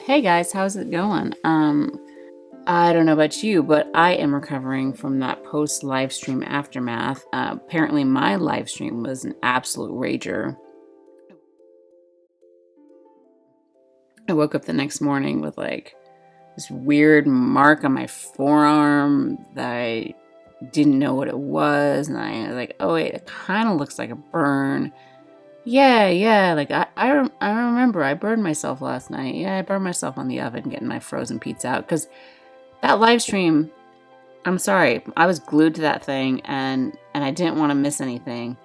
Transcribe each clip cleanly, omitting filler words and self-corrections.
Hey guys, how's it going? I don't know about you, but I am recovering from that post live stream aftermath. Apparently, my live stream was an absolute rager. I woke up the next morning with like this weird mark on my forearm that I didn't know what it was, and I was like, oh wait, it kind of looks like a burn. Yeah, like I remember I burned myself last night. Yeah, I burned myself on the oven getting my frozen pizza out because that live stream, I'm sorry, I was glued to that thing and I didn't want to miss anything,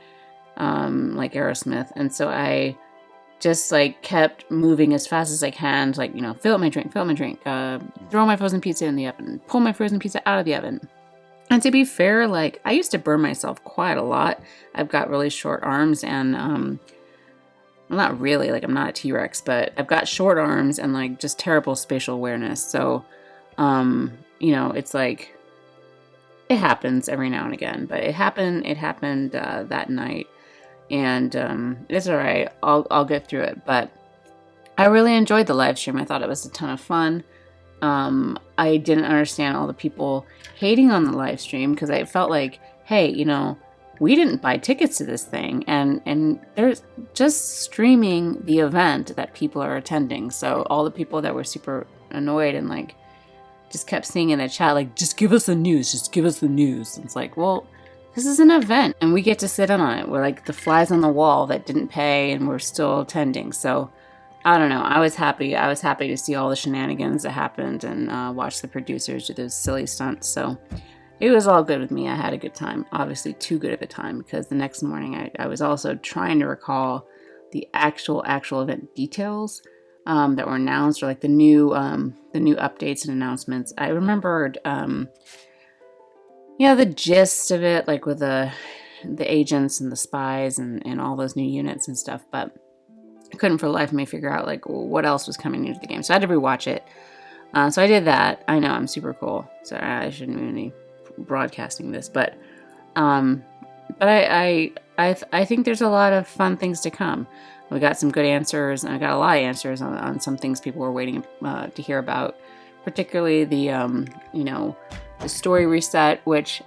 like Aerosmith, and so I just like kept moving as fast as I can, to, like fill up my drink, throw my frozen pizza in the oven, pull my frozen pizza out of the oven. And to be fair, like I used to burn myself quite a lot. I've got really short arms and well, not really, like I'm not a T-Rex, but I've got short arms and like just terrible spatial awareness. So, it's like it happens every now and again, but it happened that night, and it's all right. I'll get through it. But I really enjoyed the live stream. I thought it was a ton of fun. I didn't understand all the people hating on the live stream because I felt like, hey, we didn't buy tickets to this thing, and there's just streaming the event that people are attending. So all the people that were super annoyed and like just kept saying in the chat, like, just give us the news, just give us the news. And it's like, well, this is an event and we get to sit in on it. We're like the flies on the wall that didn't pay and we're still attending. So I don't know. I was happy to see all the shenanigans that happened and watch the producers do those silly stunts. So it was all good with me. I had a good time. Obviously too good of a time because the next morning I was also trying to recall the actual event details that were announced, or like the new updates and announcements. I remembered, the gist of it, like with the agents and the spies and all those new units and stuff, but I couldn't for the life of me figure out like what else was coming into the game. So I had to rewatch it. So I did that. I know I'm super cool. So I shouldn't even be broadcasting this, but I think there's a lot of fun things to come. We got some good answers, and I got a lot of answers on some things people were waiting to hear about, particularly the story reset, which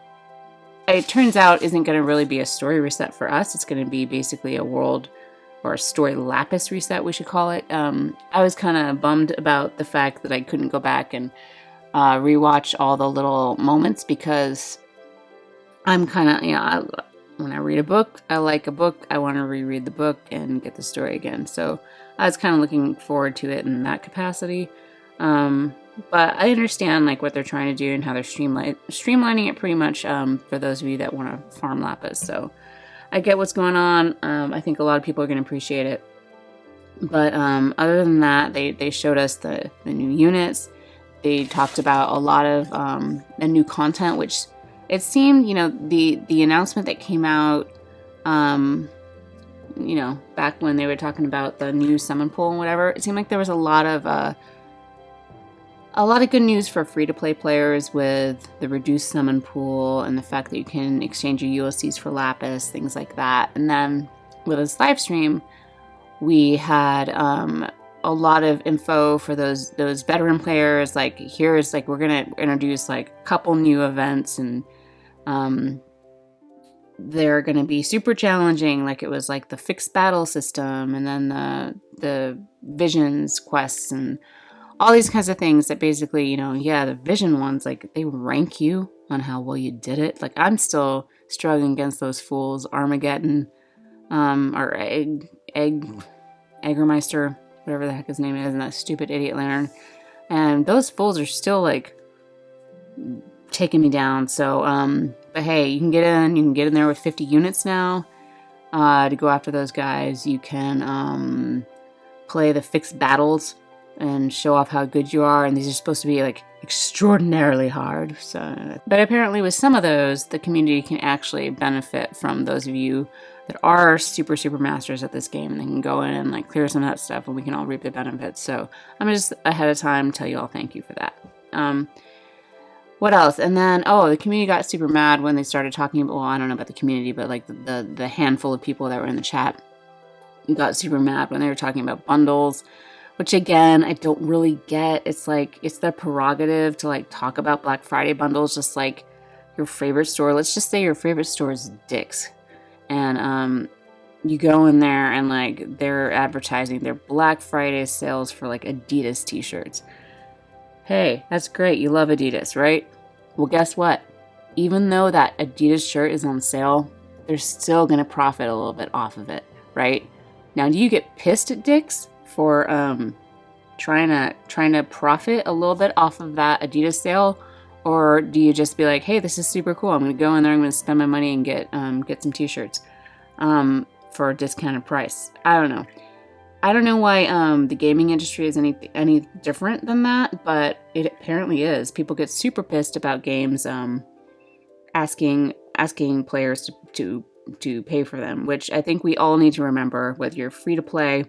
it turns out isn't going to really be a story reset for us. It's going to be basically a world or a story lapis reset, we should call it. I was kind of bummed about the fact that I couldn't go back and rewatch all the little moments because I'm kind of, when I read a book, I like a book. I want to reread the book and get the story again. So I was kind of looking forward to it in that capacity. But I understand like what they're trying to do and how they're streamlining it pretty much for those of you that want to farm lapis. So I get what's going on. I think a lot of people are going to appreciate it. But other than that, they showed us the new units. They talked about a lot of the new content, which it seemed, the announcement that came out, back when they were talking about the new summon pool and whatever, it seemed like there was a lot of good news for free-to-play players with the reduced summon pool and the fact that you can exchange your ULCs for lapis, things like that. And then with this live stream, we had a lot of info for those veteran players. Like here's like we're gonna introduce like a couple new events, and they're gonna be super challenging. Like it was like the fixed battle system, and then the visions quests and all these kinds of things that basically, the vision ones, like they rank you on how well you did it. Like I'm still struggling against those fools, Armageddon, or Eggermeister, whatever the heck his name is, and that stupid idiot lantern. And those fools are still like taking me down. So, but hey, you can get in there with 50 units now, to go after those guys. You can, play the fixed battles and show off how good you are. And these are supposed to be like extraordinarily hard. So, but apparently with some of those, the community can actually benefit from those of you that are super masters at this game, and they can go in and like clear some of that stuff, and we can all reap the benefits. So I'm just ahead of time tell you all thank you for that. What else? And then the community got super mad when they started talking about, well, I don't know about the community, but like the handful of people that were in the chat got super mad when they were talking about bundles, which again, I don't really get. It's like, it's their prerogative to like talk about Black Friday bundles, just like your favorite store. Let's just say your favorite store is Dick's. And you go in there and like they're advertising their Black Friday sales for like Adidas t-shirts. Hey, that's great. You love Adidas, right? Well, guess what? Even though that Adidas shirt is on sale, they're still going to profit a little bit off of it, right? Now, do you get pissed at Dick's for trying to profit a little bit off of that Adidas sale? Or do you just be like, hey, this is super cool. I'm going to go in there. I'm going to spend my money and get some t-shirts for a discounted price. I don't know. I don't know why the gaming industry is any different than that, but it apparently is. People get super pissed about games asking players to pay for them, which I think we all need to remember. Whether you're free to play,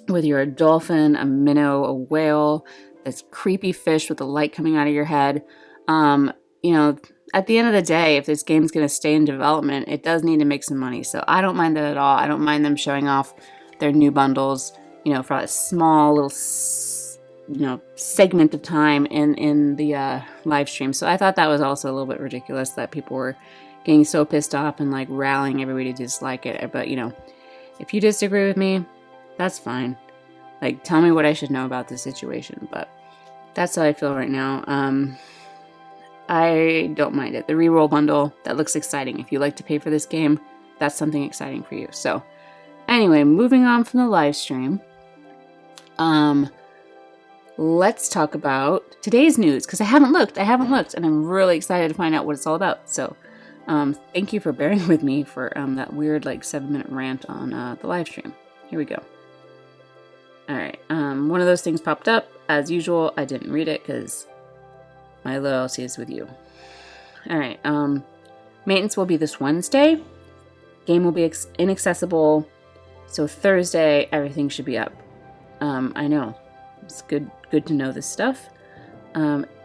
whether you're a dolphin, a minnow, a whale, this creepy fish with the light coming out of your head, you know, at the end of the day, if this game's going to stay in development, it does need to make some money. So I don't mind that at all. I don't mind them showing off their new bundles, you know, for a small little, you know, segment of time in the live stream. So I thought that was also a little bit ridiculous that people were getting so pissed off and like rallying everybody to dislike it. But, you know, if you disagree with me, that's fine. Like, tell me what I should know about this situation. But that's how I feel right now. I don't mind it. The reroll bundle, that looks exciting. If you like to pay for this game, that's something exciting for you. So anyway, moving on from the live stream, let's talk about today's news, because I haven't looked, and I'm really excited to find out what it's all about. So thank you for bearing with me for that weird like 7-minute rant on the live stream. Here we go. All right, one of those things popped up. As usual, I didn't read it because my loyalty is with you. All right, maintenance will be this Wednesday. Game will be inaccessible. So Thursday, everything should be up. I know. It's good to know this stuff.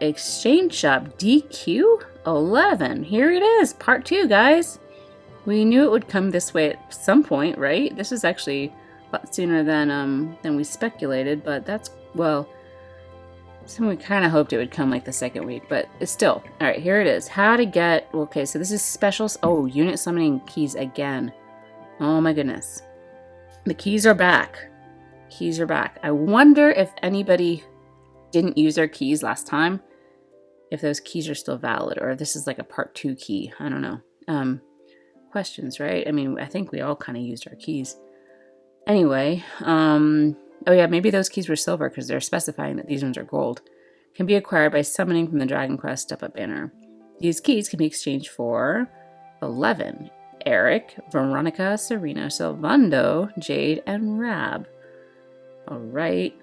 Exchange Shop DQ 11. Here it is, part 2, guys. We knew it would come this way at some point, right? This is actually a lot sooner than we speculated, but that's, well, so we kind of hoped it would come like the second week, but it's still. All right, here it is. How to get, okay, so this is special. Oh, unit summoning keys again. Oh my goodness. The keys are back. Keys are back. I wonder if anybody didn't use their keys last time, if those keys are still valid, or if this is like a part 2 key. I don't know. Questions, right? I mean, I think we all kind of used our keys. Anyway, oh yeah, maybe those keys were silver because they're specifying that these ones are gold. Can be acquired by summoning from the Dragon Quest step-up banner. These keys can be exchanged for 11. Eric, Veronica, Serena, Silvando, Jade, and Rab. Alright,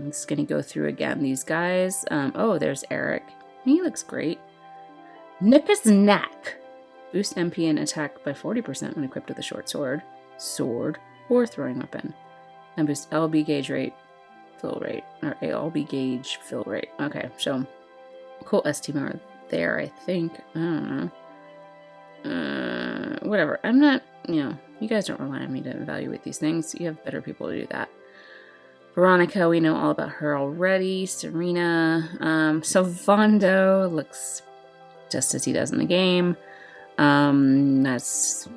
just gonna go through again these guys. Oh, there's Eric. He looks great. Nippus Knack. Boost MP and attack by 40% when equipped with a short sword, or throwing weapon. And boost LB gauge rate, fill rate, or LB gauge fill rate. Okay, so cool STMR there, I think. I don't know. Whatever. I'm not, you know, you guys don't rely on me to evaluate these things. You have better people to do that. Veronica, we know all about her already. Serena, Silvando looks just as he does in the game. That's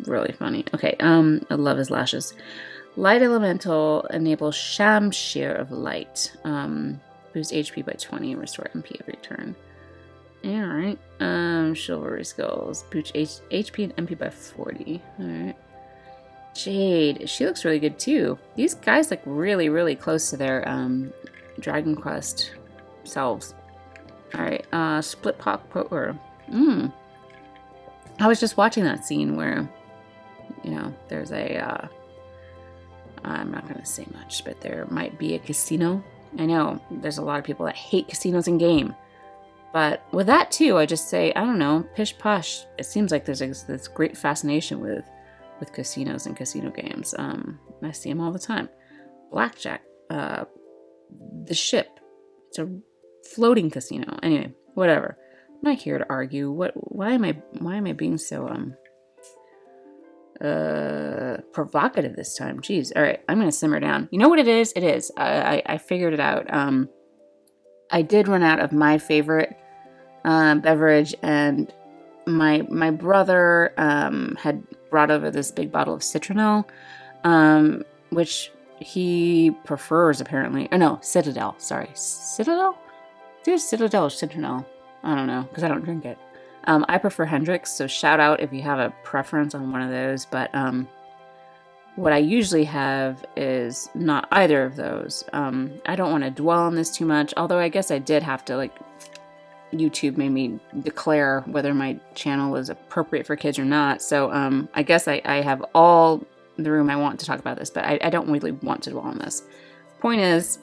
really funny. Okay, I love his lashes. Light Elemental enables Shamshir of Light. Boost HP by 20 and restore MP every turn. Alright. Chivalry Skulls. Boost HP and MP by 40. Alright. Jade. She looks really good too. These guys look really, really close to their Dragon Quest selves. Alright. Split Pock Poker. I was just watching that scene where, you know, there's a, I'm not going to say much, but there might be a casino. I know there's a lot of people that hate casinos in game. But with that too, I just say, I don't know, pish posh. It seems like there's this great fascination with casinos and casino games. I see them all the time. Blackjack, the ship. It's a floating casino. Anyway, whatever. I'm not here to argue. Why am I being so provocative this time. Jeez. All right, I'm gonna simmer down. You know what it is? It is. I figured it out. I did run out of my favorite beverage, and my brother had brought over this big bottle of citronelle, which he prefers apparently. Oh no, Citadel. Sorry, Citadel. There's Citadel or citronelle. I don't know because I don't drink it. I prefer Hendrix, so shout out if you have a preference on one of those. But what I usually have is not either of those. I don't want to dwell on this too much, although I guess I did have to, like, YouTube made me declare whether my channel was appropriate for kids or not. So I guess I have all the room I want to talk about this, but I don't really want to dwell on this. Point is,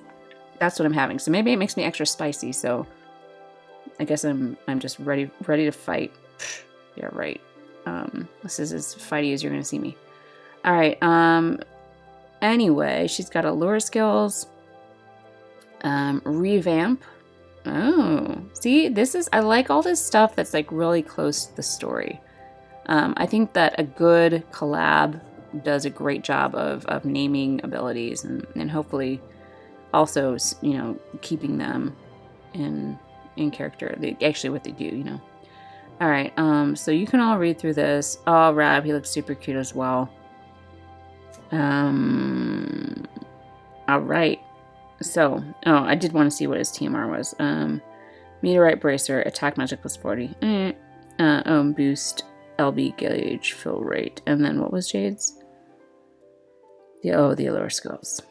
that's what I'm having. So maybe it makes me extra spicy, so I guess I'm just ready to fight. Yeah, right. This is as fighty as you're gonna see me. All right. Anyway, she's got allure skills. Revamp. Oh, see, I like all this stuff that's like really close to the story. I think that a good collab does a great job of naming abilities and hopefully also, you know, keeping them in character. Actually what they do, you know. All right, so you can all read through this. Oh, Rab, he looks super cute as well. All right. So, I did want to see what his TMR was. Meteorite Bracer, attack magic plus 40. Boost LB gauge fill rate. And then what was Jade's? The allure skills.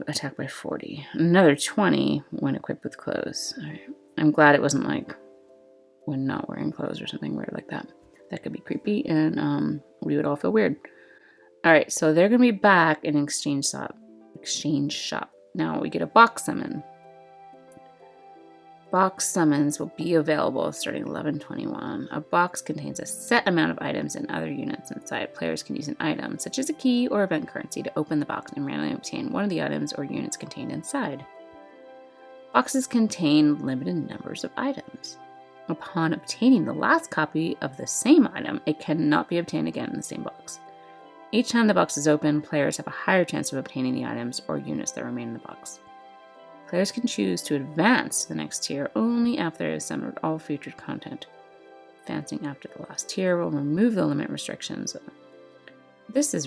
Attack by 40. Another 20 when equipped with clothes. All right. I'm glad it wasn't like when not wearing clothes or something weird like that. That could be creepy and we would all feel weird. All right, so they're going to be back in exchange shop. Now we get a box summon. Box summons will be available starting 11/21. A box contains a set amount of items and other units inside. Players can use an item, such as a key or event currency, to open the box and randomly obtain one of the items or units contained inside. Boxes contain limited numbers of items. Upon obtaining the last copy of the same item, it cannot be obtained again in the same box. Each time the box is open, players have a higher chance of obtaining the items or units that remain in the box. Players can choose to advance to the next tier only after they have summoned all featured content. Advancing after the last tier will remove the limit restrictions. This is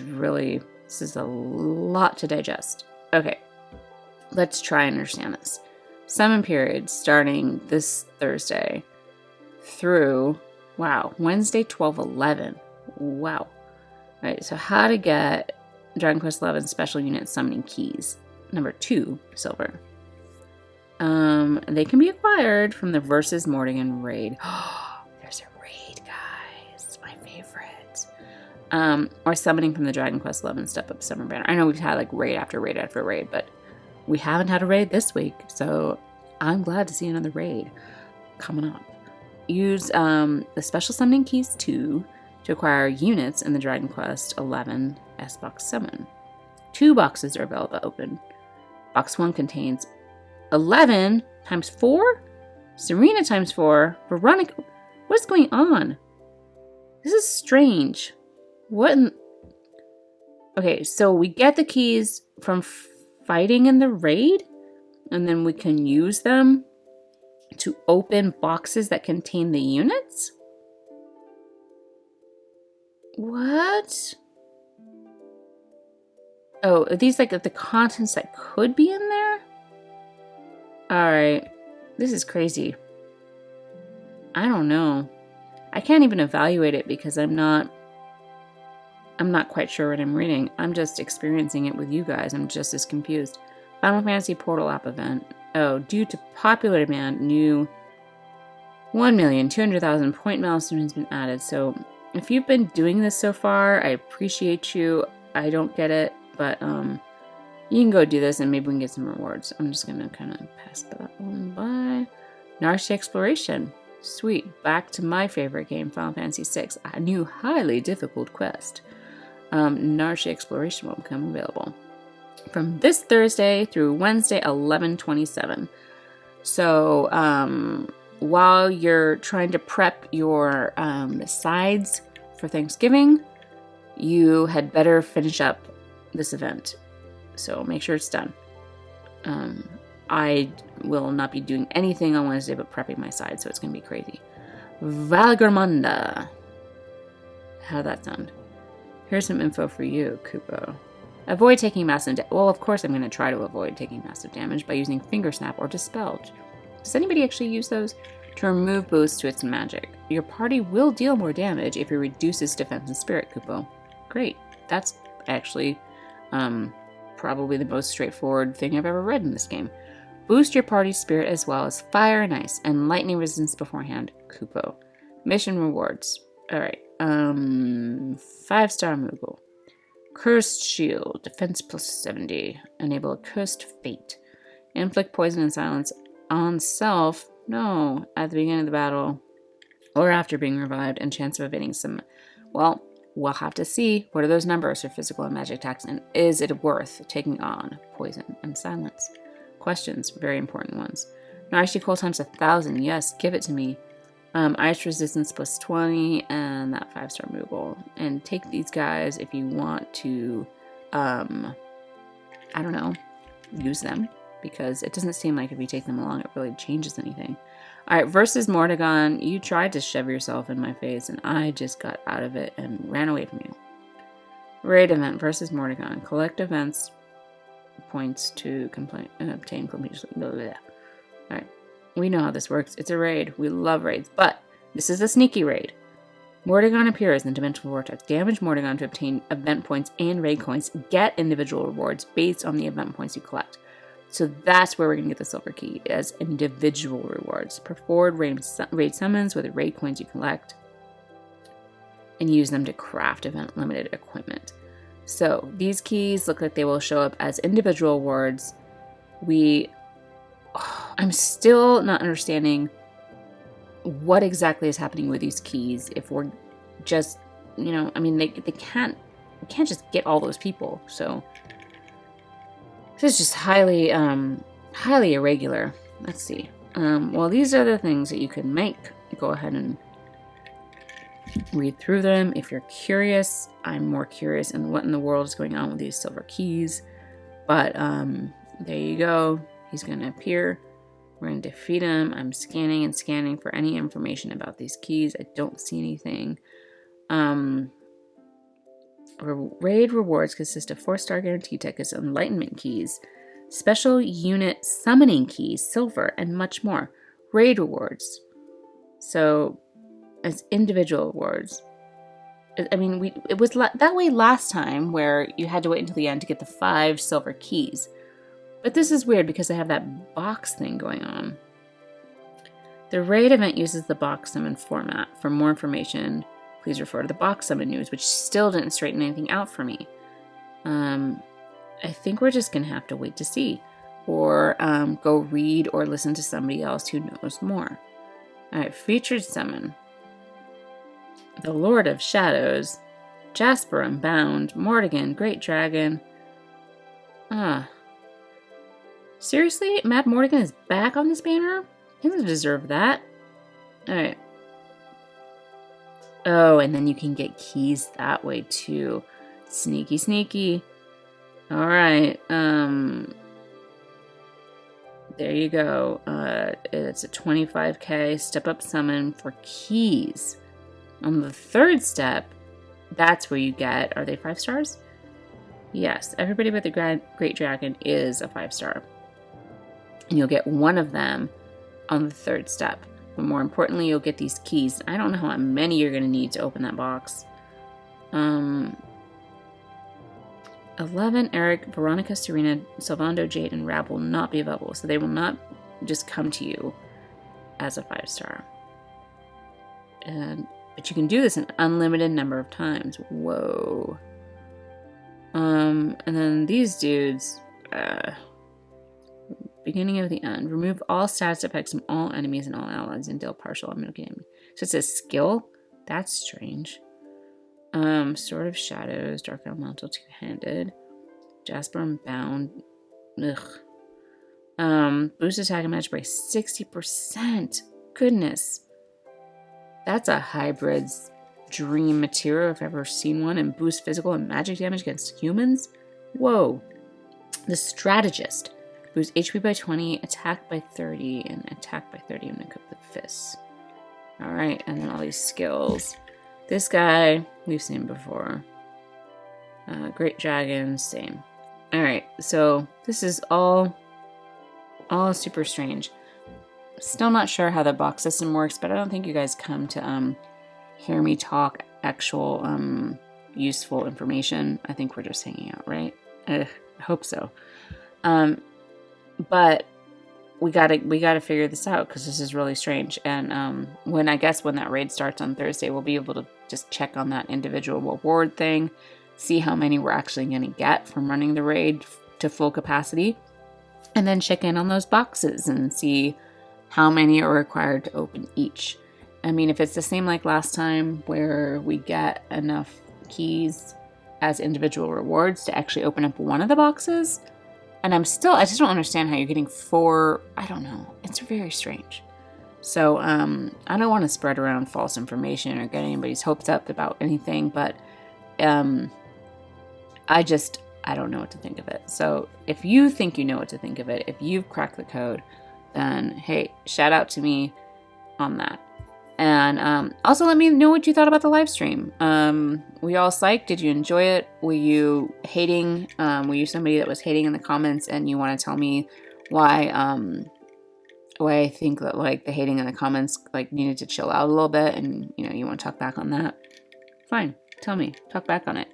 a lot to digest. Okay, let's try and understand this. Summon period starting this Thursday through, Wednesday 12/11. Wow. Alright, so how to get Dragon Quest XI special unit summoning keys. Number 2, silver. They can be acquired from the Versus Morrigan raid. There's a raid, guys. My favorite. Or summoning from the Dragon Quest XI Step Up Summer Banner. I know we've had like raid after raid after raid, but we haven't had a raid this week, so I'm glad to see another raid coming up. Use the special summoning keys 2 to acquire units in the Dragon Quest XI S-Box Summon. 2 boxes are available to open. Box 1 contains 11 times 4? Serena times 4? Veronica? What's going on? This is strange. Okay, so we get the keys from fighting in the raid, and then we can use them to open boxes that contain the units? What? Oh, are these like the contents that could be in there? Alright. This is crazy. I don't know. I can't even evaluate it because I'm not quite sure what I'm reading. I'm just experiencing it with you guys. I'm just as confused. Final Fantasy Portal app event. Oh, due to popular demand, new 1,200,000 point milestone has been added. So if you've been doing this so far, I appreciate you. I don't get it, but you can go do this and maybe we can get some rewards. I'm just gonna kind of pass that one by. Narshe Exploration. Sweet. Back to my favorite game, Final Fantasy VI. A new highly difficult quest. Narshe Exploration will become available from this Thursday through Wednesday, 11/27. So while you're trying to prep your sides for Thanksgiving, You had better finish up this event. So make sure it's done. I will not be doing anything on Wednesday but prepping my side, so it's going to be crazy. Valgarmanda. How'd that sound? Here's some info for you, Kupo. Avoid taking massive damage. Well, of course I'm going to try to avoid taking massive damage by using Finger Snap or Dispel. Does anybody actually use those? To remove boosts to its magic. Your party will deal more damage if it reduces defense and spirit, Kupo. Great. That's actually probably the most straightforward thing I've ever read in this game. Boost your party's spirit as well as fire and ice and lightning resistance beforehand, Kupo. Mission rewards. Alright. 5-star Moogle. Cursed Shield. Defense plus 70. Enable a Cursed Fate. Inflict poison and silence on self. No. At the beginning of the battle. Or after being revived. And chance of evading some... Well, we'll have to see. What are those numbers for physical and magic attacks? And is it worth taking on poison and silence? Questions. Very important ones. No, actually, cold times 1,000. Yes, give it to me. Ice resistance plus 20 and that 5-star Moogle. And take these guys if you want to, I don't know, use them. Because it doesn't seem like if you take them along, it really changes anything. Alright, versus Mordegon. You tried to shove yourself in my face and I just got out of it and ran away from you. Raid event versus Mordegon. Collect events points to obtain completion. Alright. We know how this works. It's a raid. We love raids. But this is a sneaky raid. Mordegon appears in Dimensional Vortex. Damage Mordegon to obtain event points and raid coins. Get individual rewards based on the event points you collect. So that's where we're going to get the silver key, as individual rewards. Perform raid summons with the raid coins you collect. And use them to craft event limited equipment. So these keys look like they will show up as individual rewards. I'm still not understanding what exactly is happening with these keys. If we're just, I mean, we can't just get all those people. So this is just highly irregular. Let's see. Well, these are the things that you can make. Go ahead and read through them. If you're curious, I'm more curious in what in the world is going on with these silver keys. But there you go. He's going to appear. We're going to defeat him. I'm scanning and scanning for any information about these keys. I don't see anything. Raid rewards consist of 4-star guarantee tickets, enlightenment keys, special unit summoning keys, silver, and much more. Raid rewards. So, as individual rewards. I mean, it was that way last time, where you had to wait until the end to get the 5 silver keys. But this is weird because I have that box thing going on. The raid event uses the box summon format. For more information, please refer to the box summon news, which still didn't straighten anything out for me. I think we're just going to have to wait to see. Or go read or listen to somebody else who knows more. Alright, featured summon. The Lord of Shadows. Jasper Unbound. Mordegon, Great Dragon. Seriously? Mad Mordegon is back on this banner? He doesn't deserve that. Alright. Oh, and then you can get keys that way too. Sneaky, sneaky. Alright. There you go. It's a 25k step-up summon for keys. On the 3rd step, that's where you get... Are they 5 stars? Yes. Everybody but the Great Dragon is a 5-star. And you'll get one of them on the 3rd step. But more importantly, you'll get these keys. I don't know how many you're going to need to open that box. 11, Eric, Veronica, Serena, Sylvando, Jade, and Rab will not be available. So they will not just come to you as a 5-star. But you can do this an unlimited number of times. Whoa. And then these dudes... Beginning of the end. Remove all status effects from all enemies and all allies and deal partial immunity. So it says skill? That's strange. Sword of Shadows, Dark Elemental, Two-Handed. Jasper Unbound. Ugh. Boost attack and magic by 60%. Goodness. That's a hybrid dream material if I've ever seen one, and boost physical and magic damage against humans. Whoa. The Strategist. Boost HP by 20, attack by 30, and attack by 30 when equipped with fists. Alright, and then all these skills. This guy, we've seen before. Great Dragon, same. Alright, so this is all super strange. Still not sure how the box system works, but I don't think you guys come to hear me talk actual useful information. I think we're just hanging out, right? I hope so. But we gotta figure this out because this is really strange. And when that raid starts on Thursday, we'll be able to just check on that individual reward thing, see how many we're actually going to get from running the raid to full capacity, and then check in on those boxes and see how many are required to open each. I mean, if it's the same like last time where we get enough keys as individual rewards to actually open up one of the boxes, and I just don't understand how you're getting 4, I don't know. It's very strange. So, I don't want to spread around false information or get anybody's hopes up about anything, but, I don't know what to think of it. So, if you think you know what to think of it, if you've cracked the code, then, hey, shout out to me on that. And also let me know what you thought about the live stream. Were you all psyched? Did you enjoy it? Were you hating? Were you somebody that was hating in the comments and you want to tell me why I think that like the hating in the comments like needed to chill out a little bit, and you want to talk back on that? Fine, tell me, talk back on it.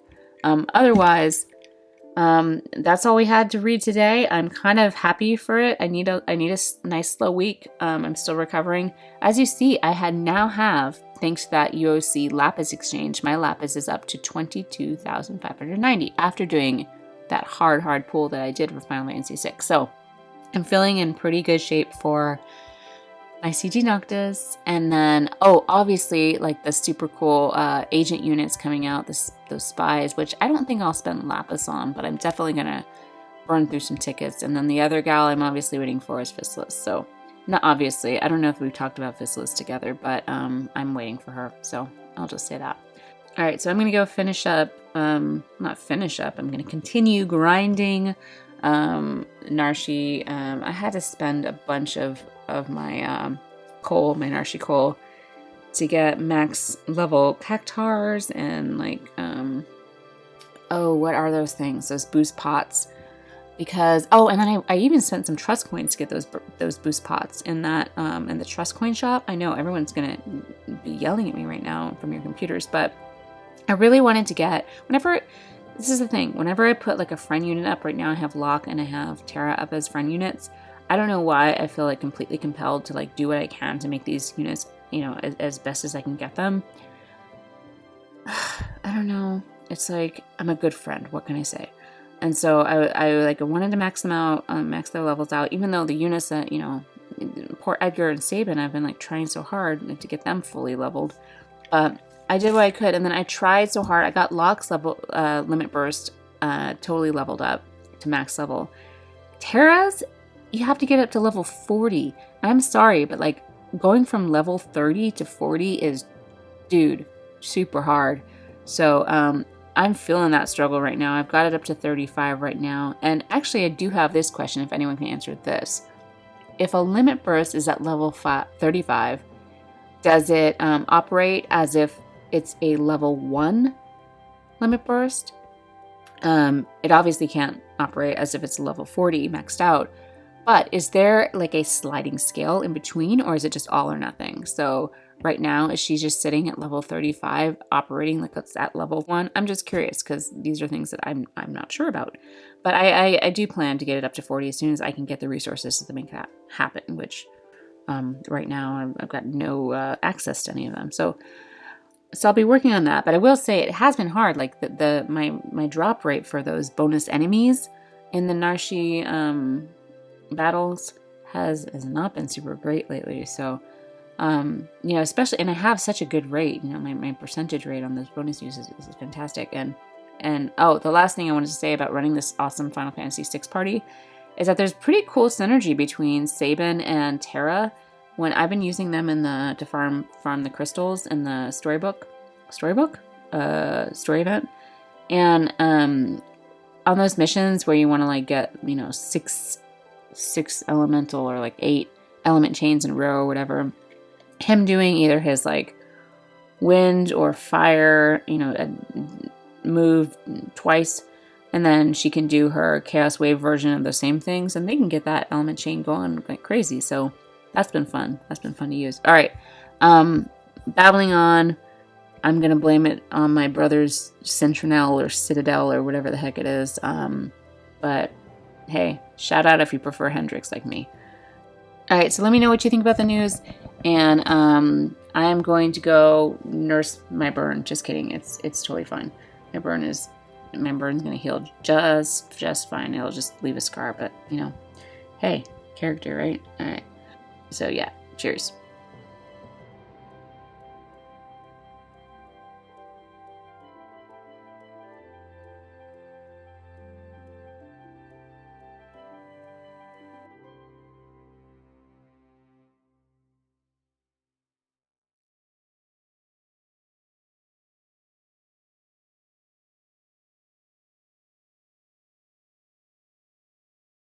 Otherwise, that's all we had to read today. I'm kind of happy for it. I need a nice slow week. I'm still recovering. As you see, I now have, thanks to that UOC Lapis exchange, my Lapis is up to 22,590 after doing that hard pull that I did for Final Fantasy VI. So I'm feeling in pretty good shape for my CG Noctis, and then obviously like the super cool agent units coming out, those spies, which I don't think I'll spend Lapis on, but I'm definitely gonna burn through some tickets. And then the other gal I'm obviously waiting for is Fistless. So not obviously, I don't know if we've talked about Fistless together, but I'm waiting for her, so I'll just say that. All right, so I'm gonna go finish up. Not finish up. I'm gonna continue grinding Narshi. I had to spend a bunch of my coal, my Narshi coal, to get max level cactars and like what are those things? Those boost pots. Because and then I even spent some trust coins to get those boost pots in that in the trust coin shop. I know everyone's gonna be yelling at me right now from your computers, but I really wanted to get this is the thing. Whenever I put like a friend unit up, right now I have Locke and I have Terra up as friend units. I don't know why I feel like completely compelled to like do what I can to make these units, as best as I can get them. I don't know. It's like, I'm a good friend. What can I say? And so I wanted to max them out, max their levels out, even though the units that, poor Edgar and Sabin, I've been like trying so hard to get them fully leveled. I did what I could, and then I tried so hard. I got Locke's level limit burst totally leveled up to max level. Terra's, you have to get up to level 40. I'm sorry, but like going from level 30 to 40 is, dude, super hard. So I'm feeling that struggle right now. I've got it up to 35 right now. And actually, I do have this question, if anyone can answer this. If a limit burst is at level 35, does it operate as if it's a level 1 limit burst? It obviously can't operate as if it's level 40 maxed out. But is there like a sliding scale in between, or is it just all or nothing? So right now, is she just sitting at level 35, operating like it's at level 1? I'm just curious because these are things that I'm not sure about. But I do plan to get it up to 40 as soon as I can get the resources to make that happen, which right now I've got no access to any of them. So I'll be working on that. But I will say it has been hard. Like my drop rate for those bonus enemies in the Narshi battles has not been super great lately. So especially, and I have such a good rate, my percentage rate on those bonus uses is fantastic. And the last thing I wanted to say about running this awesome Final Fantasy VI party is that there's pretty cool synergy between Sabin and Terra when I've been using them to farm the crystals in the storybook. storybook, story event. And on those missions where you want to like get, you know, six elemental or like 8 element chains in a row or whatever, him doing either his like wind or fire, you know, move twice, and then she can do her chaos wave version of the same things, and they can get that element chain going like crazy. So that's been fun. That's been fun to use. All right, babbling on. I'm gonna blame it on my brother's Centinel or Citadel or whatever the heck it is. But hey, shout out if you prefer Hendrix like me. All right, so let me know what you think about the news, and I am going to go nurse my burn. Just kidding. It's totally fine. My burn's gonna heal just fine. It'll just leave a scar, but you know, hey, character, right? All right. So yeah, cheers.